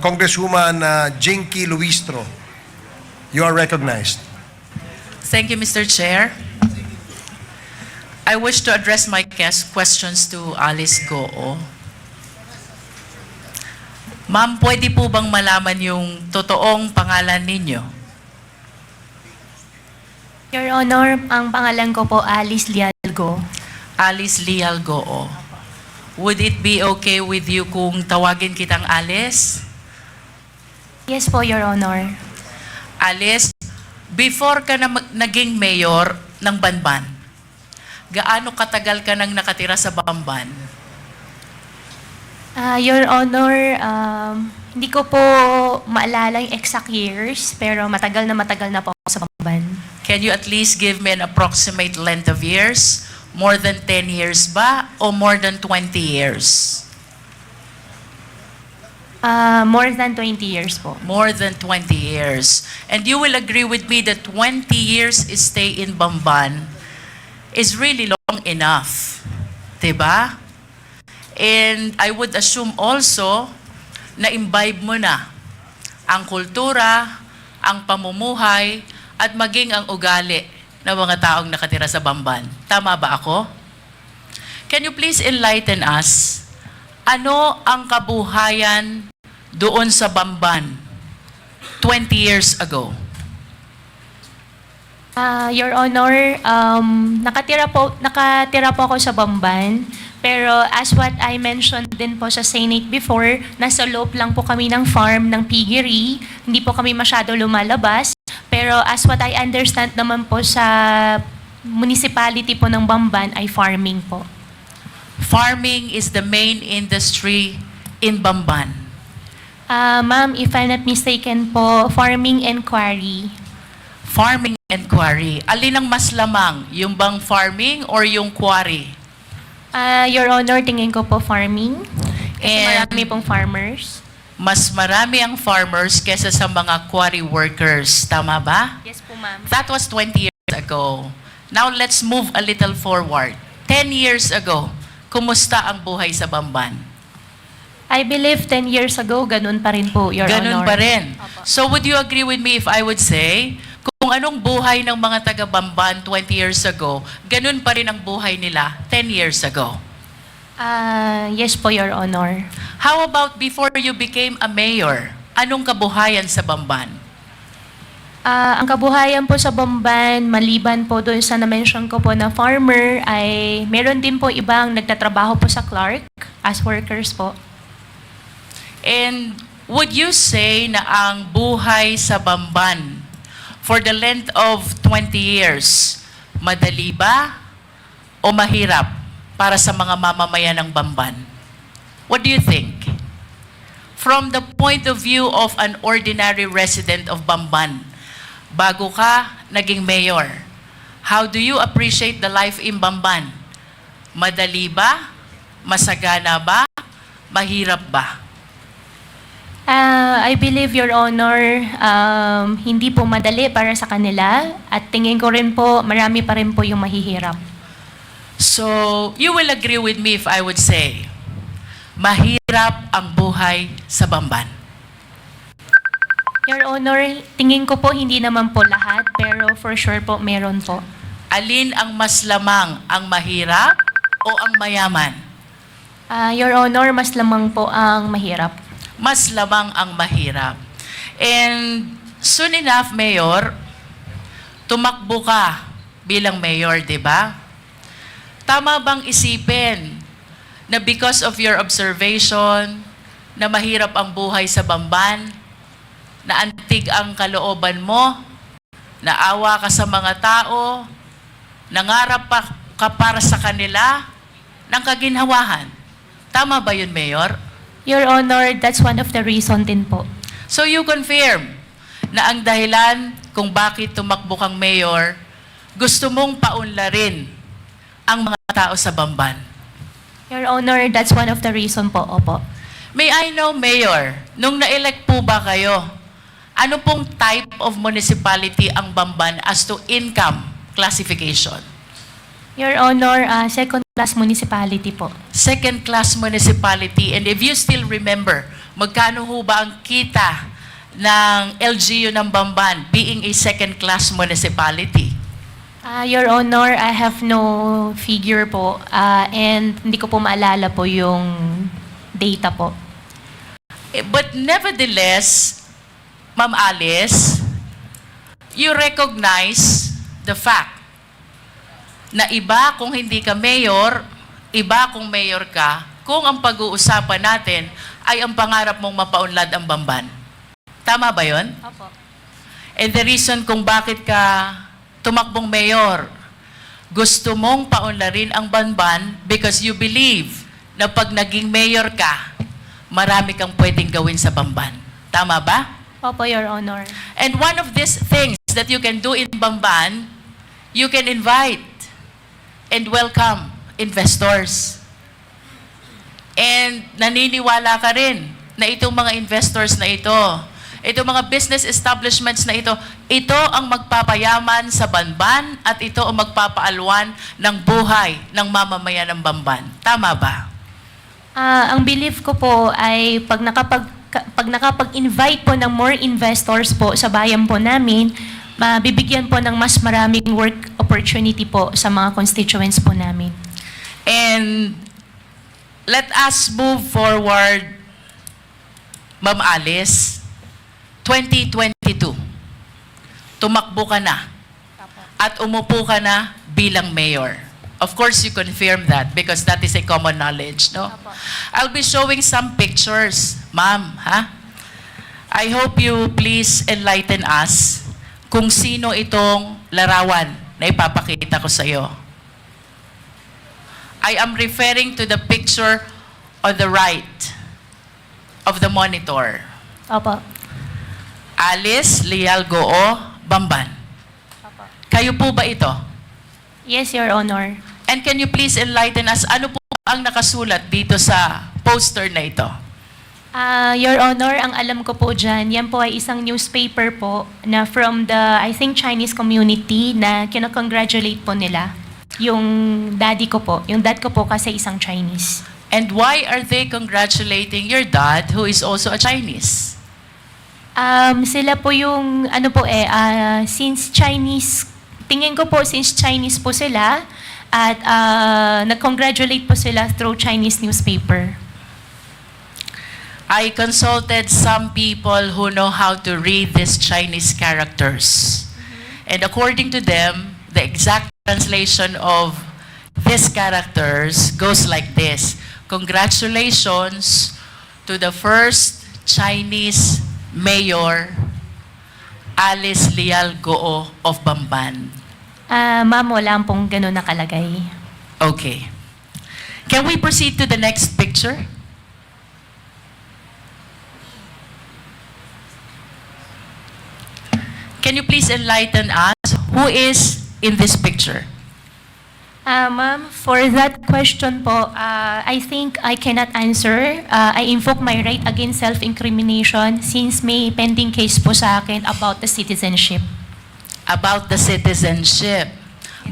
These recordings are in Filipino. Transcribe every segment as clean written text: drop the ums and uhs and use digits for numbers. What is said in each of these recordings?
Congresswoman JINKY Luistro, you are recognized. Thank you, Mr. Chair. I wish to address my questions to Alice Goo. Ma'am, pwede po bang malaman yung totoong pangalan ninyo? Your Honor, ang pangalan ko po Alice Lialgo. Alice Lial Goo. Would it be okay with you kung tawagin kitang Alice? Yes po, Your Honor. Alice, before ka na naging mayor ng Banban, gaano katagal ka nang nakatira sa Bamban? Your Honor, hindi ko po maalala yung exact years, pero matagal na po ako sa Bamban. Can you at least give me an approximate length of years? More than 10 years ba o more than 20 years? More than 20 years po. More than 20 years. And you will agree with me that 20 years stay in Bamban is really long enough. Diba? And I would assume also na imbibe mo na ang kultura, ang pamumuhay, at maging ang ugali ng mga taong nakatira sa Bamban. Tama ba ako? Can you please enlighten us? Ano ang kabuhayan doon sa Bamban 20 years ago? Your Honor, nakatira po ako sa Bamban, pero as what I mentioned din po sa Senate before, nasa loob lang po kami ng farm ng piggery, hindi po kami masyado lumalabas, pero as what I understand naman po sa municipality po ng Bamban ay farming po. Farming is the main industry in Bamban. Ma'am, if I'm not mistaken po, farming and quarry. Farming and quarry. Alin ang mas lamang? Yung bang farming or yung quarry? Your Honor, tingin ko po farming. Kasi And marami pong farmers. mas marami ang farmers kesa sa mga quarry workers. Tama ba? Yes po, ma'am. That was 20 years ago. Now let's move a little forward. 10 years ago, kumusta ang buhay sa Bamban? I believe 10 years ago, ganun pa rin po, Your Ganun Honor. pa rin. Opo. So would you agree with me if I would say, kung anong buhay ng mga taga-Bamban 20 years ago, ganun pa rin ang buhay nila 10 years ago? Yes po, Your Honor. How about before you became a mayor? Anong kabuhayan sa Bamban? Ang kabuhayan po sa Bamban, maliban po doon sa na-mention ko po na farmer, ay meron din po ibang nagtatrabaho po sa Clark as workers po. And would you say na ang buhay sa Bamban for the length of 20 years, madali ba o mahirap para sa mga mamamayan ng Bamban? What do you think? From the point of view of an ordinary resident of Bamban, bago ka naging mayor, how do you appreciate the life in Bamban? Madali ba? Masagana ba? Mahirap ba? I believe, Your Honor, hindi po madali para sa kanila at tingin ko rin po, marami pa rin po yung mahihirap. So, you will agree with me if I would say, mahirap ang buhay sa Bamban. Your Honor, tingin ko po hindi naman po lahat, pero for sure po meron po. Alin ang mas lamang, ang mahirap o ang mayaman? Your Honor, mas lamang po ang mahirap. Mas lamang ang mahirap. And soon enough, Mayor, tumakbo ka bilang mayor, di ba? Tama bang isipin na because of your observation na mahirap ang buhay sa Bamban, na antig ang kalooban mo, naawa ka sa mga tao, nangarap ka para sa kanila ng kaginhawahan? Tama ba yun, Mayor? Your Honor, that's one of the reason din po. So you confirm na ang dahilan kung bakit tumakbo kang mayor, gusto mong paunlarin ang mga tao sa Bamban. Your Honor, that's one of the reason po, opo. May I know, Mayor, nung na-elect po ba kayo, ano pong type of municipality ang Bamban as to income classification? Your Honor, second-class municipality po. Second-class municipality, and if you still remember, magkano ho ba ang kita ng LGU ng Bamban being a second-class municipality? Your Honor, I have no figure po and hindi ko po maalala po yung data po. But nevertheless, Ma'am Alice, you recognize the fact na iba kung hindi ka mayor, iba kung mayor ka, kung ang pag-uusapan natin ay ang pangarap mong mapaunlad ang Bamban. Tama ba yun? Opo. And the reason kung bakit ka tumakbong mayor, gusto mong paunlarin ang Bamban because you believe na pag naging mayor ka, marami kang pwedeng gawin sa Bamban. Tama ba? Opo, Your Honor. And one of these things that you can do in Bamban, you can invite and welcome investors. And naniniwala ka rin na itong mga investors na ito, itong mga business establishments na ito ang magpapayaman sa Bamban at ito ang magpapaalwan ng buhay ng mamamayan ng Bamban. Tama ba? Ang belief ko po ay pag nakapag-invite po ng more investors po sa bayan po namin, mabibigyan po ng mas maraming work opportunity po sa mga constituents po namin. And let us move forward, Ma'am Alice. 2022, tumakbo ka na at umupo ka na bilang mayor. Of course, you confirm that because that is a common knowledge, no? I'll be showing some pictures, ma'am, ha? I hope you please enlighten us kung sino itong larawan na ipapakita ko sa iyo. I am referring to the picture on the right of the monitor. Opo. Alice Leal Goo, Bamban. Opo. Kayo po ba ito? Yes, Your Honor. And can you please enlighten us, ano po ang nakasulat dito sa poster na ito? Your Honor, ang alam ko po dyan, yan po ay isang newspaper po na from the, I think, Chinese community na kinakongratulate po nila. Yung daddy ko po. Yung dad ko po kasi isang Chinese. And why are they congratulating your dad who is also a Chinese? Sila po yung, since Chinese, tingin ko po since Chinese po sila, at nag-congratulate po sila through Chinese newspaper. I consulted some people who know how to read these Chinese characters. And according to them, the exact translation of these characters goes like this. Congratulations to the first Chinese Mayor, Alice Leal Goo of Bamban. Ma'am, wala pong ganun nakalagay. Okay. Can we proceed to the next picture? Can you please enlighten us who is in this picture? Ma'am, for that question po, I think I cannot answer. I invoke my right against self-incrimination since may pending case po sa akin about the citizenship. About the citizenship.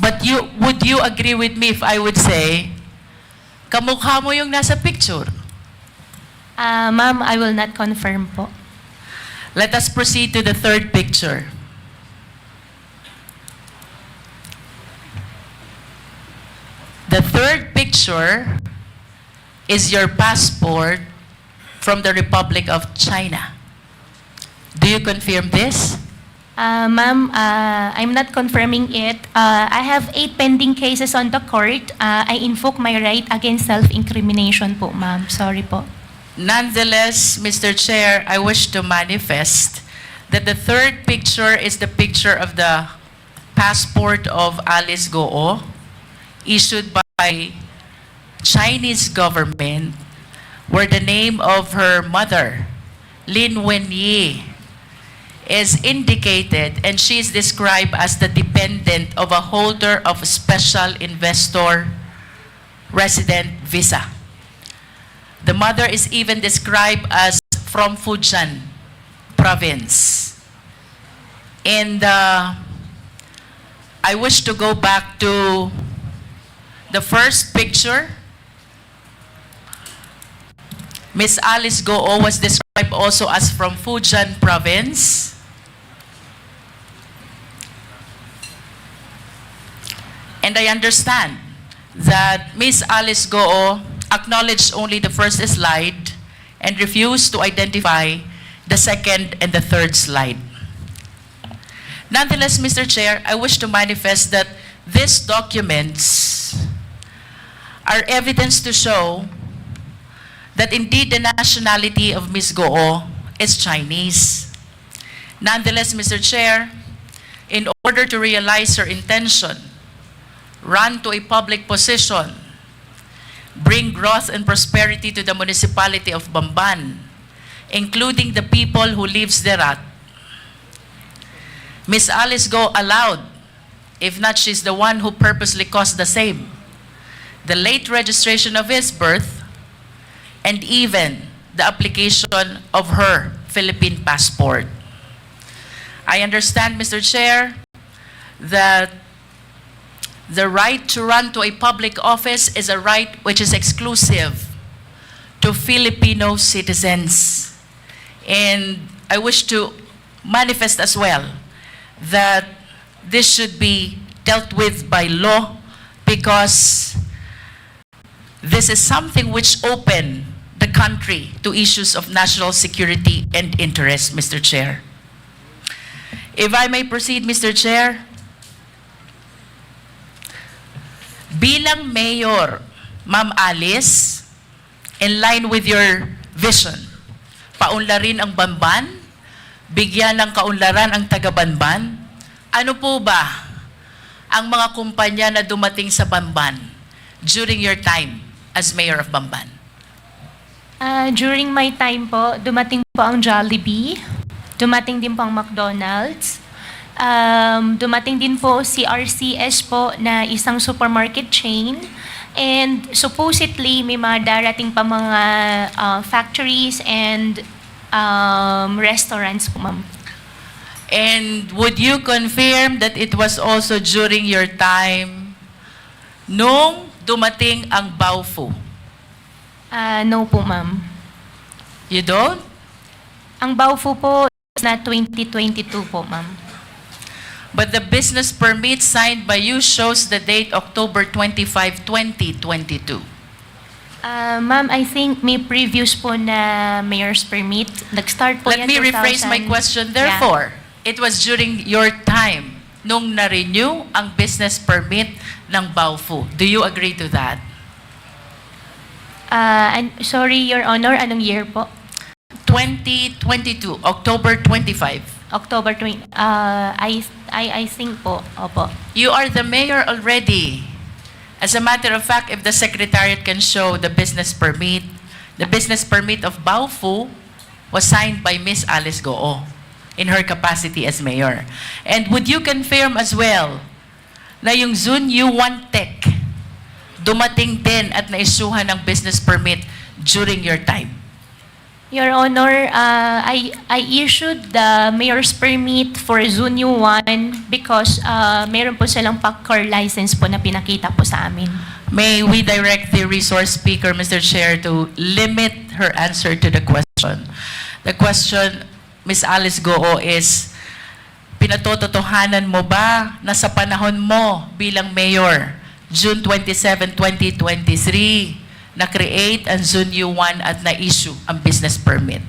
But would you agree with me if I would say, kamukha mo yung nasa picture? Ma'am, I will not confirm po. Let us proceed to the third picture. The third picture is your passport from the Republic of China. Do you confirm this? Ma'am, I'm not confirming it. I have 8 pending cases on the court. I invoke my right against self-incrimination po, ma'am. Sorry po. Nonetheless, Mr. Chair, I wish to manifest that the third picture is the picture of the passport of Alice Goo, issued by Chinese government, where the name of her mother, Lin Wenyi, is indicated, and she is described as the dependent of a holder of special investor resident visa. The mother is even described as from Fujian province. And I wish to go back to the first picture. Miss Alice Goo was described described also as from Fujian province. And I understand that Ms. Alice Goo acknowledged only the first slide and refused to identify the second and the third slide. Nonetheless, Mr. Chair, I wish to manifest that these documents are evidence to show that indeed the nationality of Ms. Goo is Chinese. Nonetheless, Mr. Chair, in order to realize her intention, run to a public position, bring growth and prosperity to the municipality of Bamban, including the people who lives thereat, Ms. Alice Goo allowed, if not she's the one who purposely caused the same, the late registration of his birth, and even the application of her Philippine passport. I understand, Mr. Chair, that the right to run to a public office is a right which is exclusive to Filipino citizens. And I wish to manifest as well that this should be dealt with by law, because this is something which open the country to issues of national security and interest, Mr. Chair. If I may proceed, Mr. Chair, bilang mayor, Ma'am Alice, in line with your vision, paunlarin ang Bamban, bigyan ng kaunlaran ang taga-Bamban. Ano po ba ang mga kumpanya na dumating sa Bamban during your time as mayor of Bamban? During my time po, dumating po ang Jollibee, dumating din po ang McDonald's, dumating din po si RCS po na isang supermarket chain, and supposedly may mga darating pa mga factories and restaurants po, ma'am. And would you confirm that it was also during your time nung dumating ang Baofu? No po, ma'am. You don't? Ang Baofu po is na 2022 po, ma'am. But the business permit signed by you shows the date October 25, 2022. Ma'am, I think may previous po na mayor's permit. Nag-start po Let yan me rephrase my 2000. question. Yeah. Therefore, it was during your time nung na-renew ang business permit ng Baofu. Do you agree to that? Sorry, Your Honor, anong year po? 2022, October 25. October 20. I think po. Opo. You are the mayor already. As a matter of fact, if the secretariat can show the business permit of Baofu was signed by Miss Alice Goo in her capacity as mayor. And would you confirm as well na yung Zunyu One Tech dumating din at naisuhan ng business permit during your time? Your Honor, I issued the mayor's permit for Zunyu 1 because meron po silang packer license po na pinakita po sa amin. May we direct the resource speaker, Mr. Chair, to limit her answer to the question. The question, Ms. Alice Goo, is pinatototohanan mo ba na sa panahon mo bilang mayor, June 27, 2023, na-create ang Zunyu 1 at na-issue ang business permit?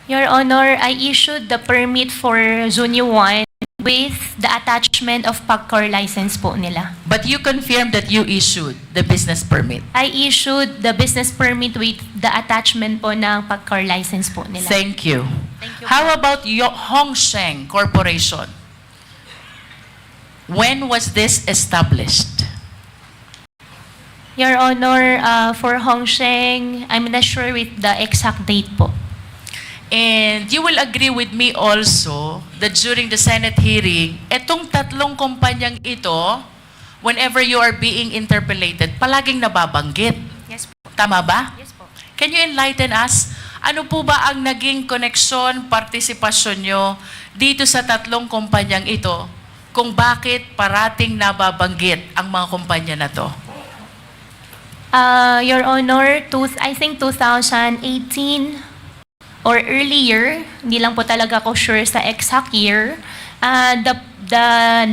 Your Honor, I issued the permit for Zunyu 1 with the attachment of packer license po nila. But you confirmed that you issued the business permit. I issued the business permit with the attachment po ng packer license po nila. Thank you. Thank you. How about Hongsheng Corporation? When was this established? Your Honor, for Hongsheng, I'm not sure with the exact date po. And you will agree with me also that during the Senate hearing, etong tatlong kumpanyang ito, whenever you are being interpellated, palaging nababanggit. Yes po. Tama ba? Yes po. Can you enlighten us? Ano po ba ang naging koneksyon, partisipasyon nyo dito sa tatlong kumpanyang ito kung bakit parating nababanggit ang mga kumpanya na to? Your Honor, I think 2018 or earlier, hindi lang po talaga ako sure sa exact year, the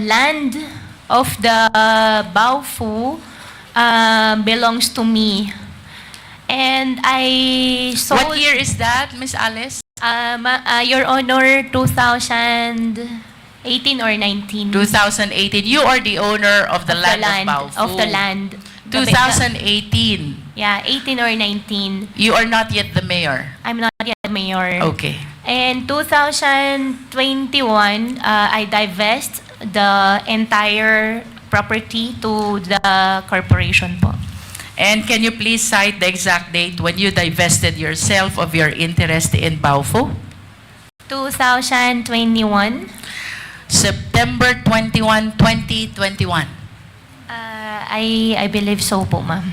land of the Baofu belongs to me. And I sold... What year is that, Miss Alice? Your Honor, 2018 or 19. 2018. You are the owner of the land of Baofu. Of the land. 2018. Yeah, 18 or 19. You are not yet the mayor. I'm not yet mayor. Okay. And 2021, I divest the entire property to the corporation po. And can you please cite the exact date when you divested yourself of your interest in Baofu? 2021. September 21, 2021. I believe so po, ma'am.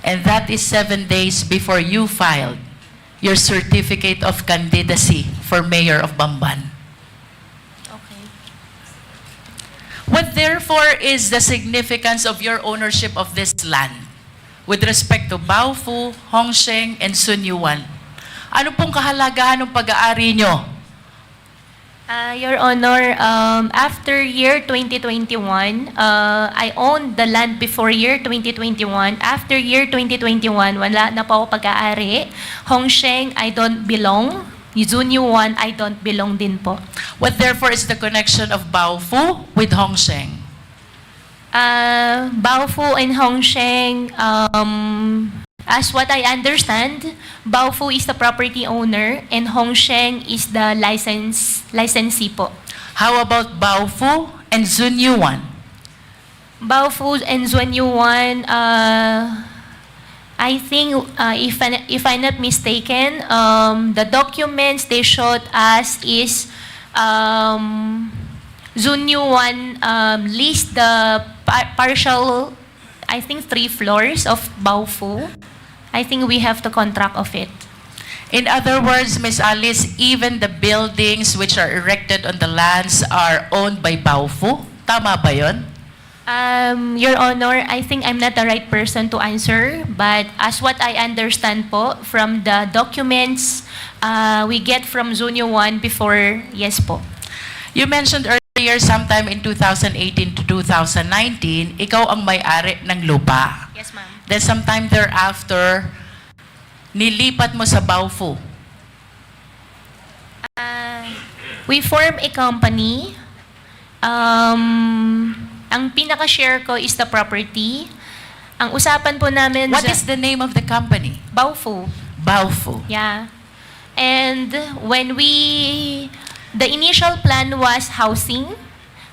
And that is 7 days before you filed your certificate of candidacy for mayor of Bamban. Okay. What therefore is the significance of your ownership of this land with respect to Baofu, Hongsheng, and Sunyuan? Ano pong kahalagahan ng pag-aari nyo? Your Honor, after year 2021, I owned the land before year 2021. After year 2021, wala na po ako pag-aari. Hongsheng, I don't belong. Zunyuan, I don't belong din po. What therefore is the connection of Baofu with Hongsheng? Baofu and Hongsheng, as what I understand, Baofu is the property owner and Hongsheng is the licensee po. How about Baofu and Zunyuan? Baofu and Zuanyuan, I think, if I'm not mistaken, the documents they showed us is Zunyuan leased the partial, I think, 3 floors of Baofu. I think we have the contract of it. In other words, Ms. Alice, even the buildings which are erected on the lands are owned by Baofu? Tama ba yun? Your Honor, I think I'm not the right person to answer, but as what I understand po, from the documents we get from Zunyo 1 before, yes po. You mentioned earlier, sometime in 2018 to 2019, ikaw ang may-ari ng lupa. Yes, ma'am. Then sometime thereafter, nilipat mo sa Baofu. We form a company. Ang pinaka-share ko is the property. Ang usapan po namin What is the name of the company? Baofu. Baofu. Yeah. And when the initial plan was housing.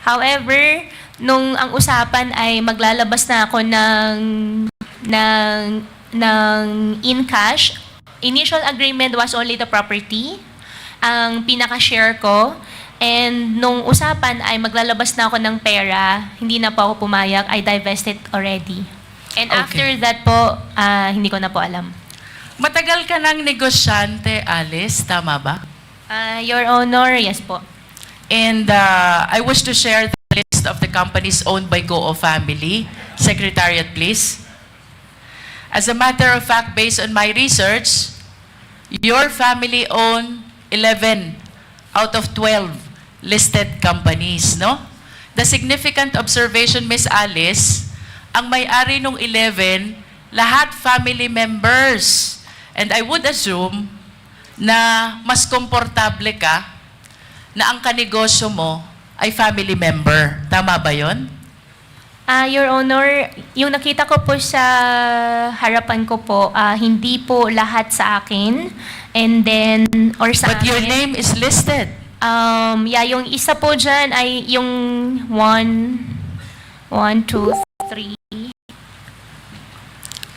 However, nung ang usapan ay maglalabas na ako ng in cash, initial agreement was only the property, ang pinaka-share ko. And nung usapan ay maglalabas na ako ng pera, hindi na po ako pumayag, I divested already. And Okay. after that po, hindi ko na po alam. Matagal ka ng negosyante, Alice, tama ba? Your Honor, yes po. And I wish to share the list of the companies owned by GOO family. Secretariat, please. As a matter of fact, based on my research, your family owned 11 out of 12 listed companies, no? The significant observation, Miss Alice, ang may-ari nung 11, lahat family members. And I would assume na mas komportable ka na ang kanegosyo mo ay family member. Tama ba yon? Your Honor, yung nakita ko po sa harapan ko po, hindi po lahat sa akin. And then, or sa But your amin. name is listed. Yeah, yung isa po dyan ay yung 1, 2, 3.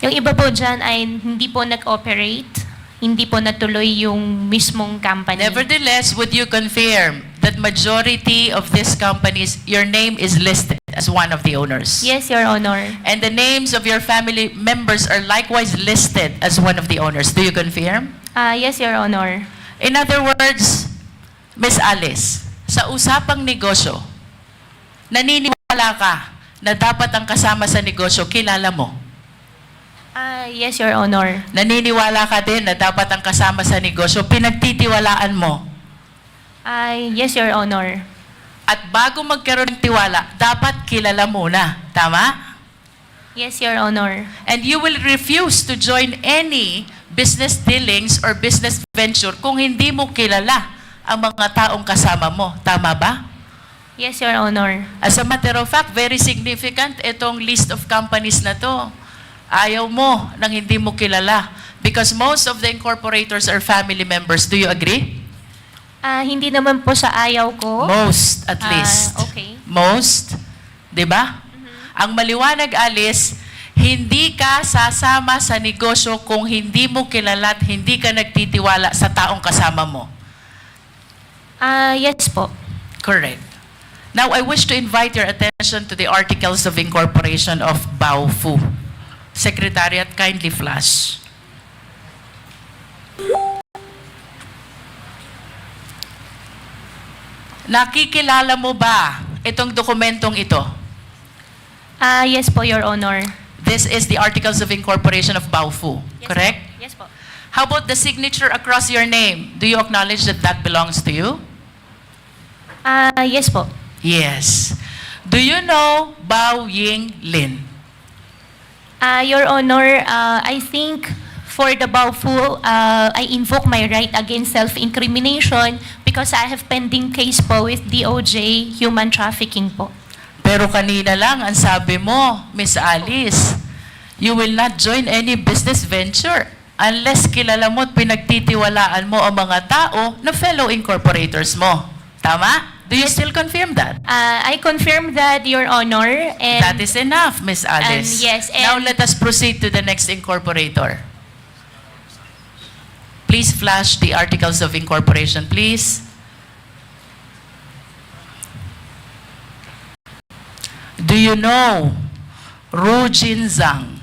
Yung iba po dyan ay hindi po nag-operate, hindi po natuloy yung mismong company. Nevertheless, would you confirm that majority of these companies, your name is listed as one of the owners? Yes, Your Honor. And the names of your family members are likewise listed as one of the owners. Do you confirm? Yes, Your Honor. In other words, Miss Alice, sa usapang negosyo, naniniwala ka na dapat ang kasama sa negosyo kilala mo? Yes, Your Honor. Naniniwala ka din na dapat ang kasama sa negosyo, pinagtitiwalaan mo. Yes, Your Honor. At bago magkaroon ng tiwala, dapat kilala muna. Tama? Yes, Your Honor. And you will refuse to join any business dealings or business venture kung hindi mo kilala ang mga taong kasama mo. Tama ba? Yes, Your Honor. As a matter of fact, very significant itong list of companies na to. Ayaw mo nang hindi mo kilala because most of the incorporators are family members. Do you agree? Hindi naman po sa ayaw ko. Most, at least. Okay. Most. Di ba? Ang maliwanag, Alice, hindi ka sasama sa negosyo kung hindi mo kilala at hindi ka nagtitiwala sa taong kasama mo. Yes po. Correct. Now, I wish to invite your attention to the Articles of Incorporation of Baofu. Secretariat, kindly flash. Nakikilala mo ba itong dokumentong ito? Yes po, Your Honor. This is the Articles of Incorporation of Baofu, Yes, correct? Po. Yes po. How about the signature across your name? Do you acknowledge that that belongs to you? Yes po. Yes. Do you know Bao Ying Lin? Your Honor, I think for the Baofu, I invoke my right against self-incrimination because I have pending case po with DOJ human trafficking po. Pero kanina lang, ang sabi mo, Miss Alice, you will not join any business venture unless kilala mo at pinagtitiwalaan mo ang mga tao na fellow incorporators mo. Tama? Do you still confirm that? I confirm that, Your Honor. And That is enough, Miss Alice. yes, Now and- let us proceed to the next incorporator. Please flash the Articles of Incorporation, please. Do you know Ru Jin Zhang?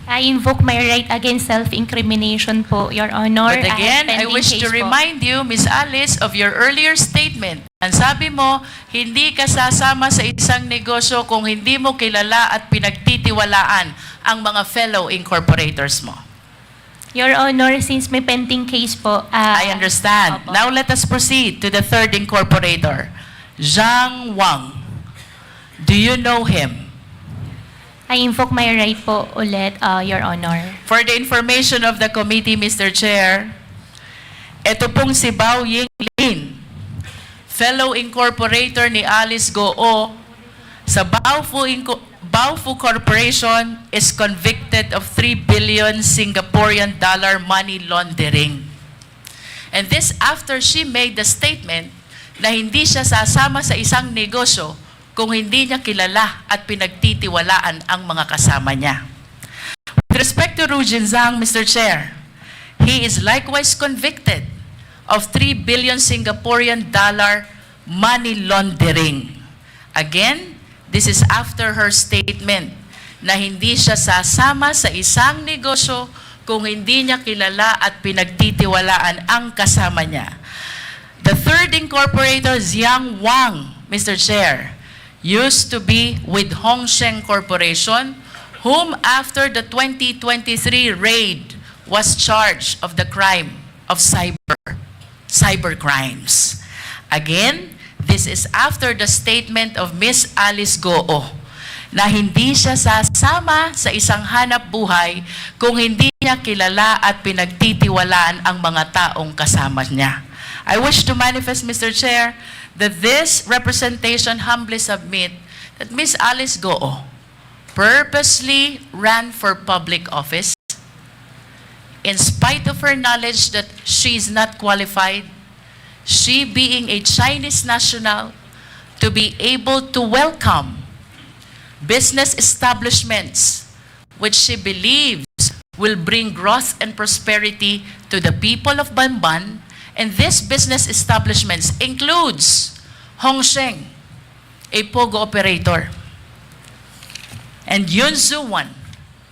I invoke my right against self-incrimination po, Your Honor. But again, I have pending wish case to po. remind you, Miss Alice, of your earlier statement. Ang sabi mo, hindi ka sasama sa isang negosyo kung hindi mo kilala at pinagtitiwalaan ang mga fellow incorporators mo. Your Honor, since may pending case po. I understand. Opo. Now let us proceed to the third incorporator, Zhang Wang. Do you know him? I invoke my right po ulit, Your Honor. For the information of the committee, Mr. Chair, ito pong si Bao Ying Lin, fellow incorporator ni Alice Goo sa Baofu Corporation, is convicted of 3 billion Singaporean dollar money laundering. And this after she made the statement na hindi siya sasama sa isang negosyo kung hindi niya kilala at pinagtitiwalaan ang mga kasama niya. With respect to Ru Jin Zhang, Mr. Chair, he is likewise convicted of 3 billion Singaporean dollar money laundering. Again, this is after her statement na hindi siya sasama sa isang negosyo kung hindi niya kilala at pinagtitiwalaan ang kasama niya. The third incorporator, Zhang Wang, Mr. Chair, used to be with Hong Sheng Corporation, whom after the 2023 raid was charged of the crime of cyber crimes. Again, this is after the statement of Miss Alice Goo na hindi siya sasama sa isang hanap buhay kung hindi niya kilala at pinagtitiwalaan ang mga taong kasama niya. I wish to manifest, Mr. Chair, that this representation humbly submit that Miss Alice Goo purposely ran for public office in spite of her knowledge that she is not qualified, she being a Chinese national, to be able to welcome business establishments which she believes will bring growth and prosperity to the people of Banban. And this business establishments includes Hong Sheng, a POGO operator, and Yun Zuwan,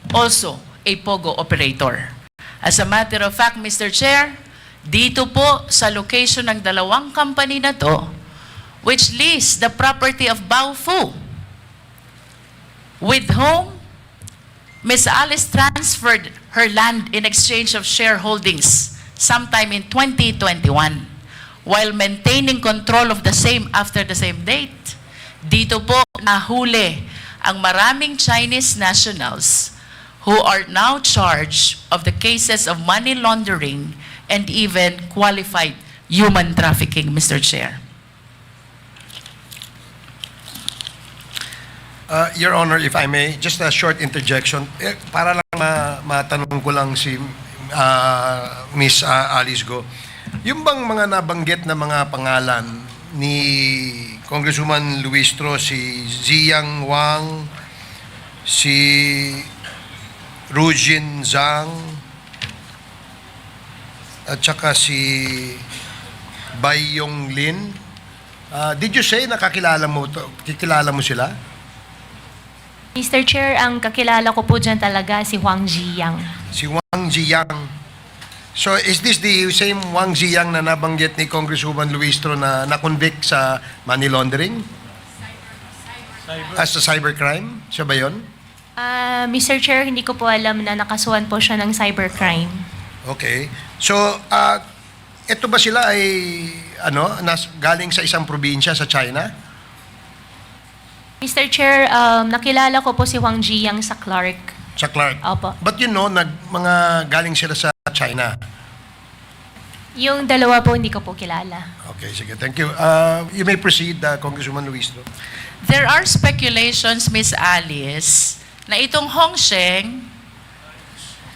also a POGO operator. As a matter of fact, Mr. Chair, dito po sa location ng dalawang company na to, which lease the property of Baofu, with whom Ms. Alice transferred her land in exchange of shareholdings sometime in 2021 while maintaining control of the same after the same date. Dito po nahuli ang maraming Chinese nationals who are now charged of the cases of money laundering and even qualified human trafficking, Mr. Chair. Your Honor, if I may, just a short interjection. Para lang matanong ko lang si Miss Alice Go. Yung bang mga nabanggit na mga pangalan ni Congresswoman Luistro, si Ziyang Wang, si Rujin Zhang, at saka si Baiyong Lin, did you say nakakilala mo sila? Mr. Chair, ang kakilala ko po dyan talaga si Wang Ziyang. Si Wang Ziyang. So is this the same Wang Ziyang na nabanggit ni Congresswoman Luistro na na-convict sa money laundering? As a cybercrime? Siya ba yun? Mr. Chair, hindi ko po alam na nakasuhan po siya ng cybercrime. Okay. So, ito ba sila ay galing sa isang probinsya sa China? Mr. Chair, nakilala ko po si Wang Ziyang sa Clark. Sa Clark? Opo. But you know, mga galing sila sa China. Yung dalawa po hindi ko po kilala. Okay, sige. Thank you. You may proceed, Congresswoman Luistro. There are speculations, Ms. Alice, na itong Hongsheng,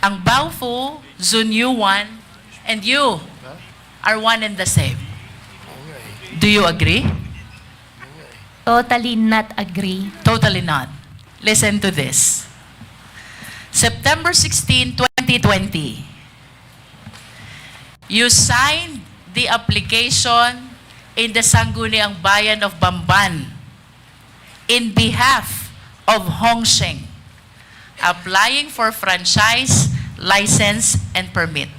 ang Baofu, Zunyuan, and you are one and the same. Do you agree? Totally not agree. Totally not. Listen to this. September 16, 2020, you signed the application in the Sangguniang Bayan of Bamban in behalf of Hongsheng, applying for franchise, license, and permit.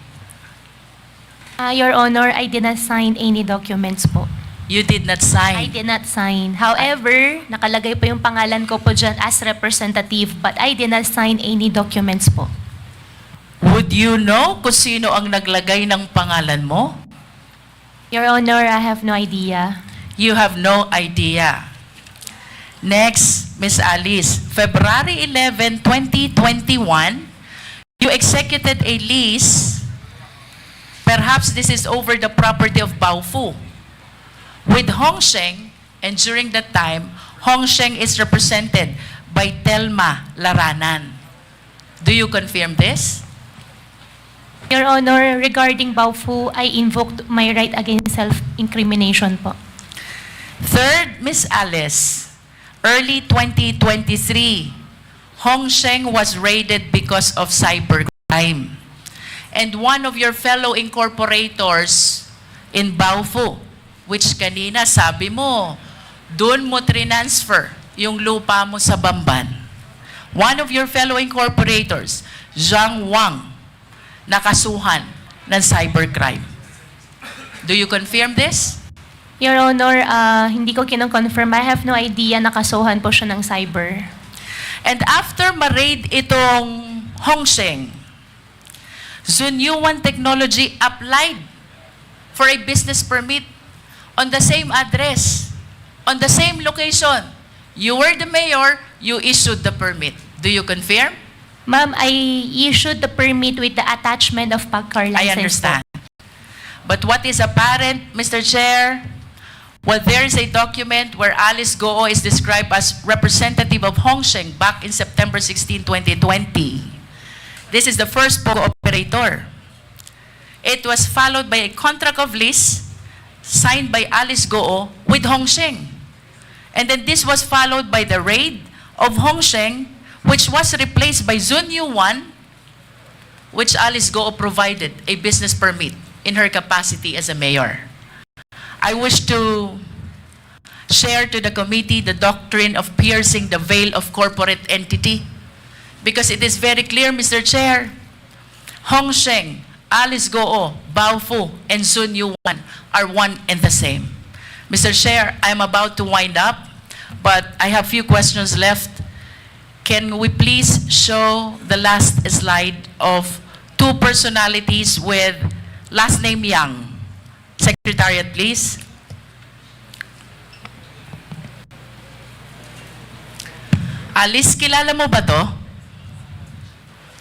Your Honor, I did not sign any documents po. You did not I sign. did not sign. However, nakalagay po yung pangalan ko po dyan as representative, but I did not sign any documents po. Would you know kung sino ang naglagay ng pangalan mo? Your Honor, I have no idea. You have no idea. Next, Ms. Alice, February 11, 2021, you executed a lease. Perhaps this is over the property of Baofu with Hongsheng, and during that time, Hongsheng is represented by Telma Laranan. Do you confirm this? Your Honor, regarding Baofu, I invoked my right against self-incrimination po. Third, Ms. Alice, early 2023, Hongsheng was raided because of cybercrime. And one of your fellow incorporators in Baofu, which kanina sabi mo, doon mo transfer yung lupa mo sa Bamban. One of your fellow incorporators, Zhang Wang, nakasuhan ng cybercrime. Do you confirm this? Your Honor, hindi ko kinoconfirm. I have no idea nakasuhan po siya ng cyber. And after ma-raid itong Hongsheng, Zunyuan Technology applied for a business permit on the same address, on the same location. You were the mayor, you issued the permit. Do you confirm? Ma'am, I issued the permit with the attachment of PAGCAR license. I understand. But what is apparent, Mr. Chair, well, there is a document where Alice Goo is described as representative of Hongsheng back in September 16, 2020. This is the first POGO operator. It was followed by a contract of lease signed by Alice Goo with Hongsheng. And then this was followed by the raid of Hongsheng, which was replaced by Zunyuan, which Alice Goo provided a business permit in her capacity as a mayor. I wish to share to the committee the doctrine of piercing the veil of corporate entity, because it is very clear, Mr. Chair, Hongsheng, Alice Goo, Baofu, and Zunyuan are one and the same. Mr. Chair, I'm about to wind up, but I have few questions left. can we please show the last slide of two personalities with last name Yang? Secretariat, please. Alice, kilala mo ba to?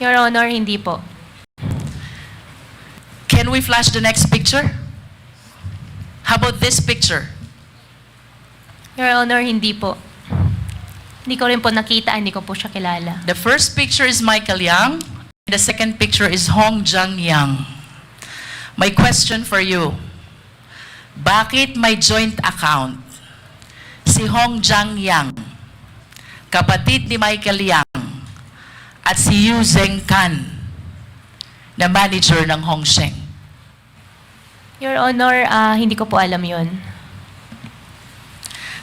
Your Honor, hindi po. Can we flash the next picture? How about this picture? Your Honor, hindi po. Hindi ko rin po nakita, hindi ko po siya kilala. The first picture is Michael Yang. The second picture is Hong Jang Yang. My question for you, bakit may joint account si Hong Jang Yang, kapatid ni Michael Yang, at si Yu Zeng Kan, na manager ng Hong Sheng? Your Honor, hindi ko po alam yon.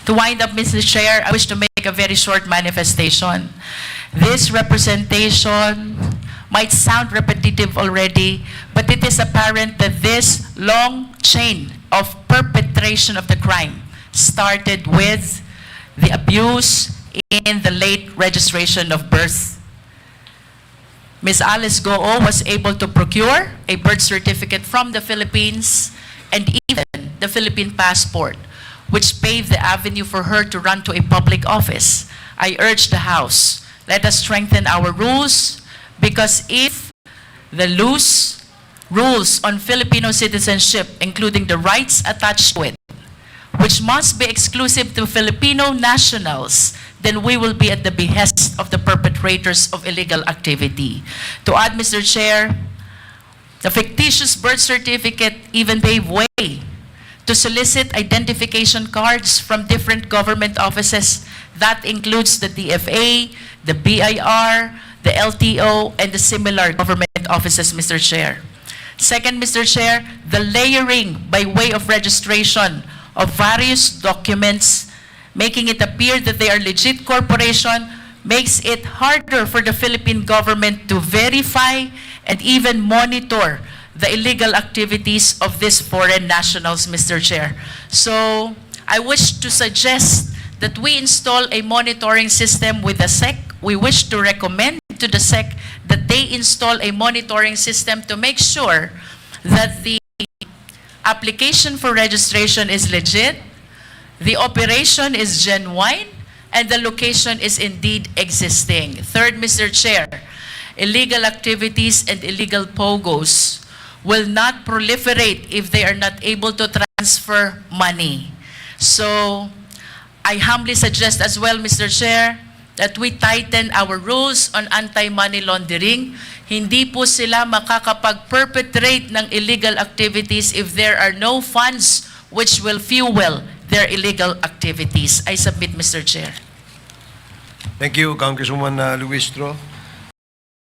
To wind up, Mr. Chair, I wish to make a very short manifestation. This representation might sound repetitive already, but it is apparent that this long chain of perpetration of the crime started with the abuse in the late registration of birth. Ms. Alice Goo was able to procure a birth certificate from the Philippines and even the Philippine passport, which paved the avenue for her to run to a public office. I urge the House, let us strengthen our rules, because if the loose rules on Filipino citizenship, including the rights attached to it, which must be exclusive to Filipino nationals, then we will be at the behest of the perpetrators of illegal activity. To add, Mr. Chair, the fictitious birth certificate even paved way to solicit identification cards from different government offices. That includes the DFA, the BIR, the LTO, and the similar government offices, Mr. Chair. Second, Mr. Chair, the layering by way of registration of various documents, making it appear that they are legit corporation, makes it harder for the Philippine government to verify and even monitor the illegal activities of these foreign nationals, Mr. Chair. So, I wish to suggest that we install a monitoring system with the SEC. We wish to recommend to the SEC that they install a monitoring system to make sure that the application for registration is legit, the operation is genuine, and the location is indeed existing. Third, Mr. Chair, illegal activities and illegal POGOs will not proliferate if they are not able to transfer money. So, I humbly suggest as well, Mr. Chair, that we tighten our rules on anti-money laundering. Hindi po sila makakapag-perpetrate ng illegal activities if there are no funds which will fuel their illegal activities. I submit, Mr. Chair. Thank you, Congresswoman Luistro.